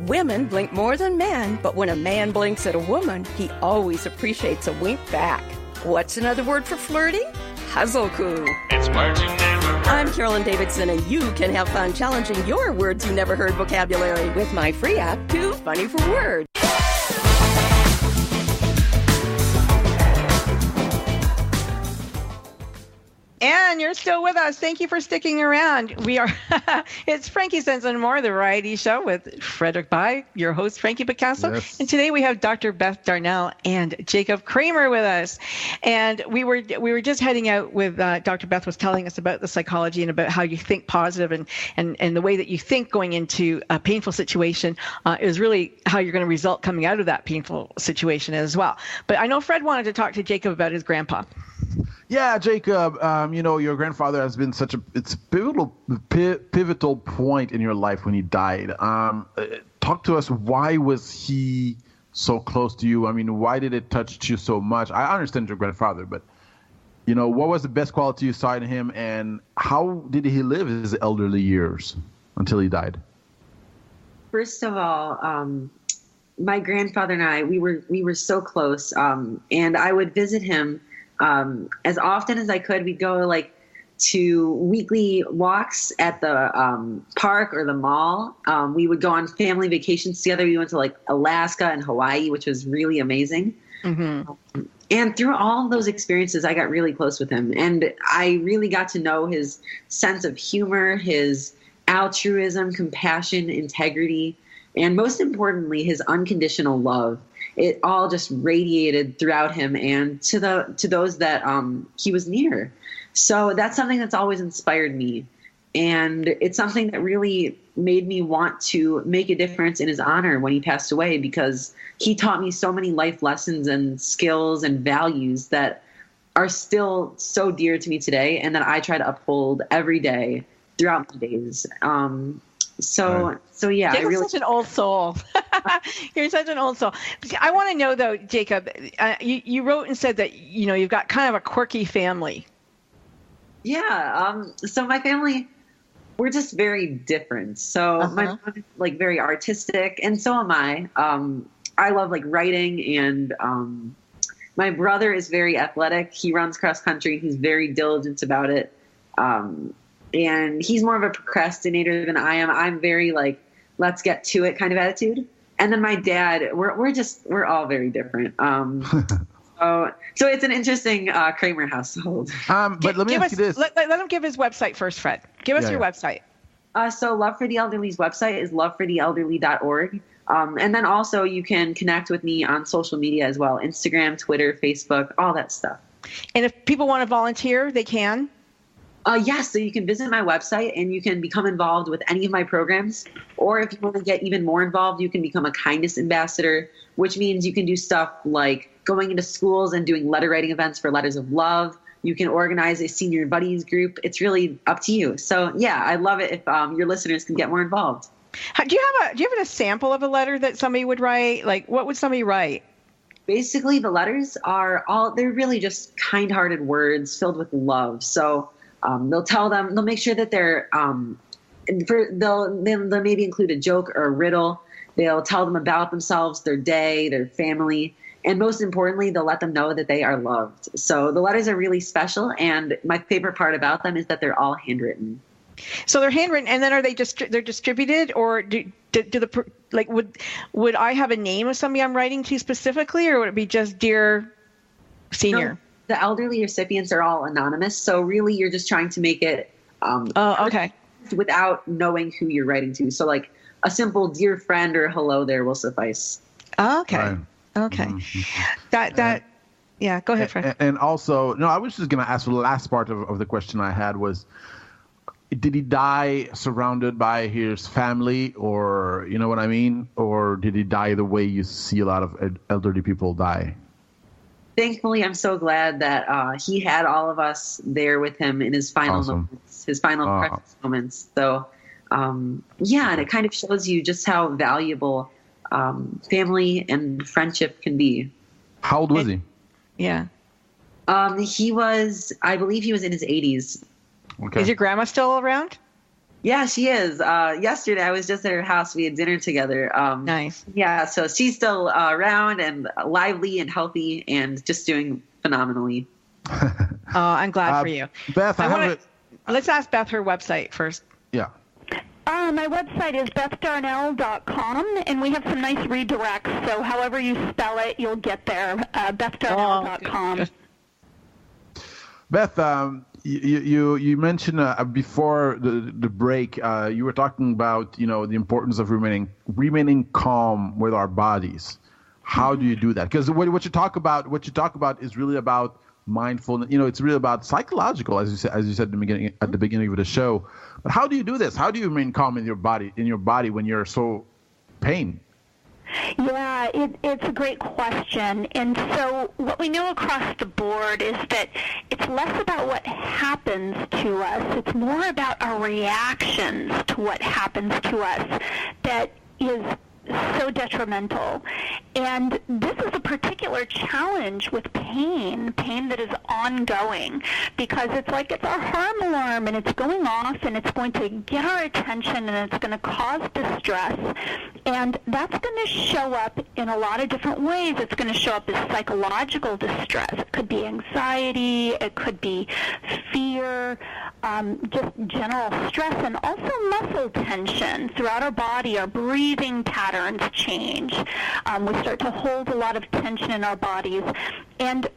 Women blink more than men, but when a man blinks at a woman, he always appreciates a wink back. What's another word for flirting? Hazoku. It's words you never heard. I'm Carolyn Davidson, and you can have fun challenging your words you never heard vocabulary with my free app, Too Funny for Words. And you're still with us. Thank you for sticking around. We are, it's Frankie Sense and More, the variety show with Frederick Bai, your host, Frankie Picasso. Yes. And today we have Dr. Beth Darnall and Jacob Cramer with us. And we were just heading out with, Dr. Beth was telling us about the psychology and about how you think positive and the way that you think going into a painful situation is really how you're going to result coming out of that painful situation as well. But I know Fred wanted to talk to Jacob about his grandpa. Yeah, Jacob, your grandfather has been it's a pivotal point in your life when he died. Talk to us. Why was he so close to you? I mean, why did it touch you so much? I understand your grandfather, but, what was the best quality you saw in him, and how did he live his elderly years until he died? First of all, my grandfather and I, we were so close, and I would visit him as often as I could. We'd go to weekly walks at the park or the mall. We would go on family vacations together. We went to Alaska and Hawaii, which was really amazing. Mm-hmm. And through all those experiences, I got really close with him. And I really got to know his sense of humor, his altruism, compassion, integrity, and most importantly, his unconditional love. It all just radiated throughout him and to those that he was near. So that's something that's always inspired me. And it's something that really made me want to make a difference in his honor when he passed away, because he taught me so many life lessons and skills and values that are still so dear to me today and that I try to uphold every day throughout my days. So yeah. Jacob's such an old soul. You're such an old soul. I want to know, though, Jacob, you wrote and said that, you've got kind of a quirky family. Yeah. So my family, we're just very different. So my mom is very artistic, and so am I. I love writing, and my brother is very athletic. He runs cross country. He's very diligent about it. And he's more of a procrastinator than I am. I'm very let's get to it kind of attitude. And then my dad, we're all very different. So it's an interesting Cramer household. But let me ask you this. Let him give his website first, Fred. Give us your website. So Love for the Elderly's website is lovefortheelderly.org. And then also you can connect with me on social media as well. Instagram, Twitter, Facebook, all that stuff. And if people want to volunteer, they can? Yes, so you can visit my website and you can become involved with any of my programs. Or if you want to get even more involved, you can become a kindness ambassador, which means you can do stuff like going into schools and doing letter writing events for letters of love. You can organize a senior buddies group. It's really up to you. So yeah, I love it if your listeners can get more involved. Do you have a sample of a letter that somebody would write? What would somebody write? Basically, the letters they're really just kind-hearted words filled with love. So they'll make sure that they'll maybe include a joke or a riddle. They'll tell them about themselves, their day, their family, and most importantly, they'll let them know that they are loved. So the letters are really special, and my favorite part about them is that they're all handwritten. So they're handwritten, and then are they're distributed, or would I have a name of somebody I'm writing to specifically, or would it be just Dear Senior? No, the elderly recipients are all anonymous, so really you're just trying to make it okay, without knowing who you're writing to. So a simple dear friend or hello there will suffice. Okay. Right. Okay. Mm-hmm. Yeah, go ahead, Fred. And also, I was just going to ask the last part of the question I had was, did he die surrounded by his family, or, you know what I mean? Or did he die the way you see a lot of elderly people die? Thankfully, I'm so glad that he had all of us there with him in his final moments, his final precious moments. So, and it kind of shows you just how valuable family and friendship can be. How old was he? Yeah. I believe he was in his 80s. Okay. Is your grandma still around? Yeah, she is. Yesterday, I was just at her house. We had dinner together. Nice. Yeah, so she's still around and lively and healthy and just doing phenomenally. I'm glad for you. Beth, let's ask Beth her website first. Yeah. My website is BethDarnall.com, and we have some nice redirects. So however you spell it, you'll get there. BethDarnall.com. Good. Beth, you mentioned before the break, you were talking about the importance of remaining calm with our bodies. How do you do that? Because what you talk about is really about mindfulness. It's really about psychological, as you said at the beginning of the show. But how do you do this? How do you remain calm in your body when you're so pain? Yeah, it's a great question. And so what we know across the board is that it's less about what happens to us. It's more about our reactions to what happens to us that is so detrimental. And this is a particular challenge with pain that is ongoing, because it's like it's our harm alarm, and it's going off, and it's going to get our attention, and it's going to cause distress. And that's going to show up in a lot of different ways. It's going to show up as psychological distress. It could be anxiety, it could be fear, just general stress, and also muscle tension throughout our body. Our breathing patterns change. We start to hold a lot of tension in our bodies. And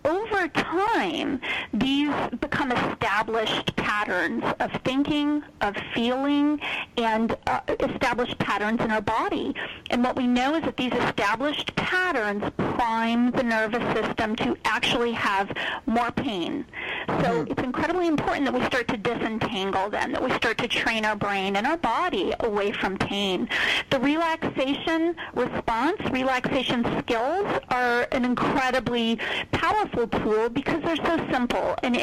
over time, these become established patterns of thinking, of feeling, and established patterns in our body. And what we know is that these established patterns prime the nervous system to actually have more pain. So it's incredibly important that we start to disentangle them, that we start to train our brain and our body away from pain. The relaxation response, relaxation skills are an incredibly powerful tool because they're so simple, and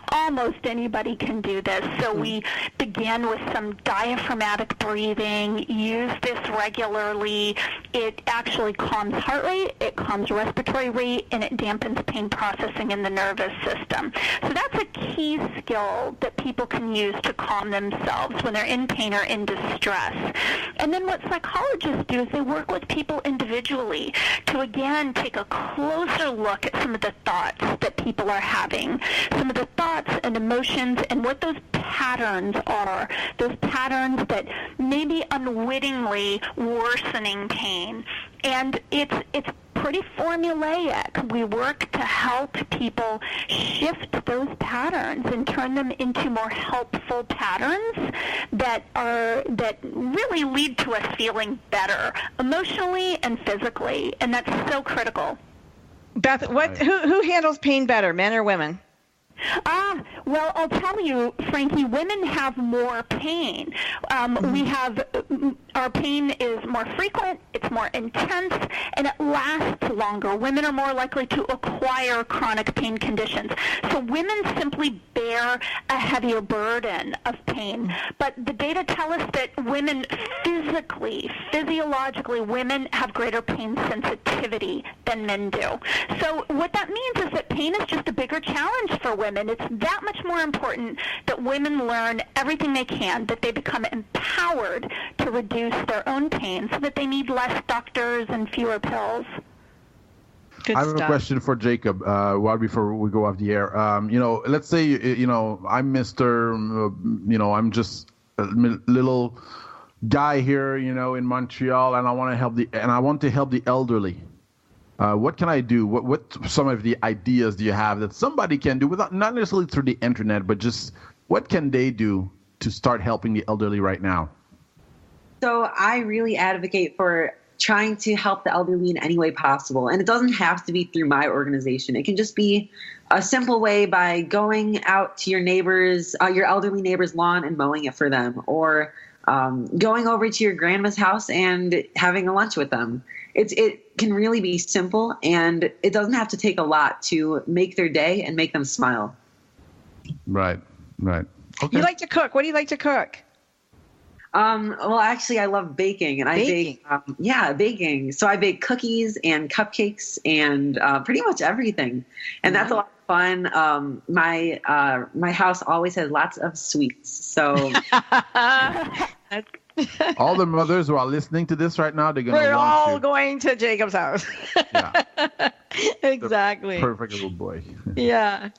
almost anybody can do this. So we begin with some diaphragmatic breathing, use this regularly. It actually calms heart rate, it calms respiratory rate, and it dampens pain processing in the nervous system. So that's a key skill that people can use to calm themselves when they're in pain or in distress. And then what psychologists do is they work with people individually to, again, take a closer look at some of the thoughts that people are having, some of the thoughts and emotions, and what those patterns are, those patterns that may be unwittingly worsening pain. And it's pretty formulaic. We work to help people shift those patterns and turn them into more helpful patterns that really lead to us feeling better emotionally and physically, and that's so critical. Beth, who handles pain better, men or women? Well, I'll tell you, Frankie, women have more pain. Our pain is more frequent, it's more intense, and it lasts longer. Women are more likely to acquire chronic pain conditions. So women simply bear a heavier burden of pain. But the data tell us that women physiologically, women have greater pain sensitivity than men do. So what that means is that pain is just a bigger challenge for women. It's that much more important that women learn everything they can, that they become empowered to reduce their own pain so that they need less doctors and fewer pills. Good I have a question for Jacob before we go off the air. Let's say, I'm I'm just a little guy here, in Montreal, and I want to help the elderly. What can I do? What some of the ideas do you have that somebody can do without, not necessarily through the internet, but just what can they do to start helping the elderly right now? So I really advocate for trying to help the elderly in any way possible. And it doesn't have to be through my organization. It can just be a simple way by going out to your elderly neighbor's lawn and mowing it for them, or going over to your grandma's house and having a lunch with them. It can really be simple, and it doesn't have to take a lot to make their day and make them smile. Right. Okay. You like to cook. What do you like to cook? Well, actually, I love baking, and I bake. Baking. So I bake cookies and cupcakes and pretty much everything, and that's a lot of fun. My house always has lots of sweets. So all the mothers who are listening to this right now, we're all going to Jacob's house. Yeah. Exactly. Perfect little boy. Yeah.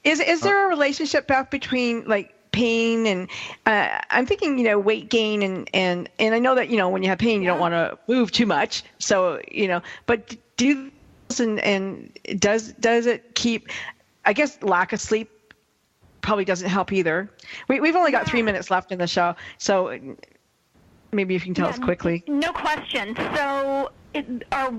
Is there a relationship, Beth, between like pain and I'm thinking, weight gain and I know that, when you have pain, you don't want to move too much. So, but does it keep, I guess lack of sleep probably doesn't help either. We've only got 3 minutes left in the show. So maybe if you can tell us quickly. No question. So our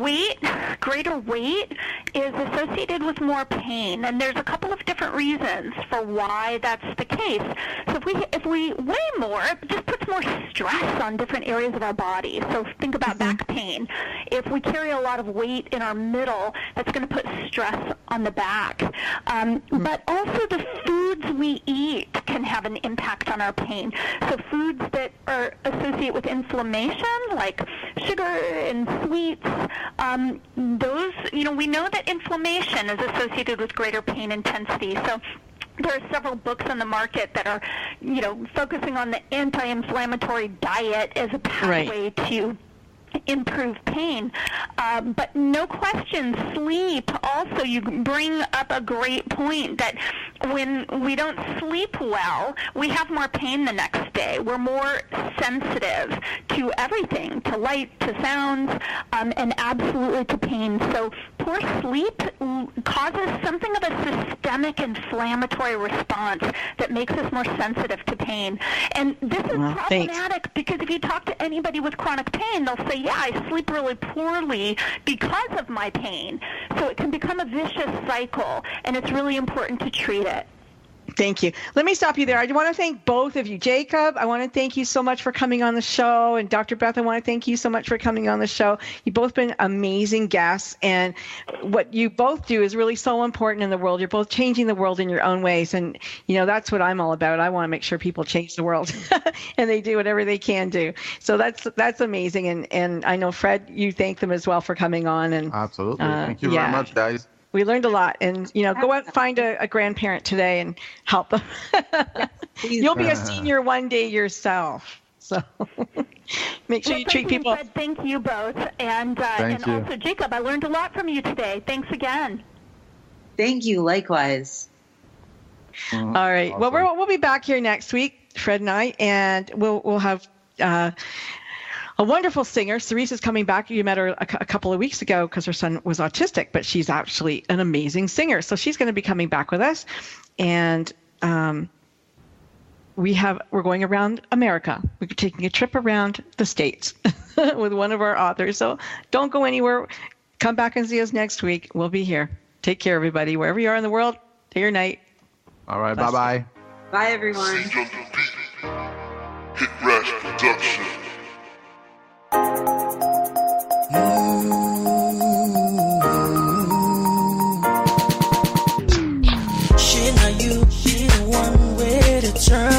greater weight is associated with more pain, and there's a couple of different reasons for why that's the case. So if we weigh more, it just puts more stress on different areas of our body. So think about back pain. If we carry a lot of weight in our middle, that's going to put stress on the back. But also the foods we eat can have an impact on our pain. So foods that are associated with inflammation, like sugar and sweets, those, we know that inflammation is associated with greater pain intensity. So there are several books on the market that are, focusing on the anti-inflammatory diet as a pathway to improve pain. But no question, sleep also, you bring up a great point that when we don't sleep well, we have more pain the next day. We're more sensitive to everything, to light, to sounds, and absolutely to pain. So poor sleep causes something of a systemic inflammatory response that makes us more sensitive to pain. And this is problematic because if you talk to anybody with chronic pain, they'll say, yeah, I sleep really poorly because of my pain. So it can become a vicious cycle, and it's really important to treat it. Thank you. Let me stop you there. I want to thank both of you. Jacob, I want to thank you so much for coming on the show. And Dr. Beth, I want to thank you so much for coming on the show. You've both been amazing guests. And what you both do is really so important in the world. You're both changing the world in your own ways. And, that's what I'm all about. I want to make sure people change the world. And they do whatever they can do. So that's amazing. And I know, Fred, you thank them as well for coming on. And absolutely. Thank you very much, guys. We learned a lot, and go out and find a grandparent today and help them. You'll be a senior one day yourself, so make sure you treat people. Fred, thank you both, and also Jacob, I learned a lot from you today. Thanks again. Thank you. Likewise. All right. Awesome. Well, we'll be back here next week, Fred and I, and we'll have. A wonderful singer. Cerise is coming back. You met her a couple of weeks ago because her son was autistic, but she's actually an amazing singer. So she's going to be coming back with us. And we're going around America. We're taking a trip around the States with one of our authors. So don't go anywhere. Come back and see us next week. We'll be here. Take care, everybody. Wherever you are in the world, day or night. All right. Bye-bye. Bye, everyone. Hit Rash Production. Shit, now you be the one way to turn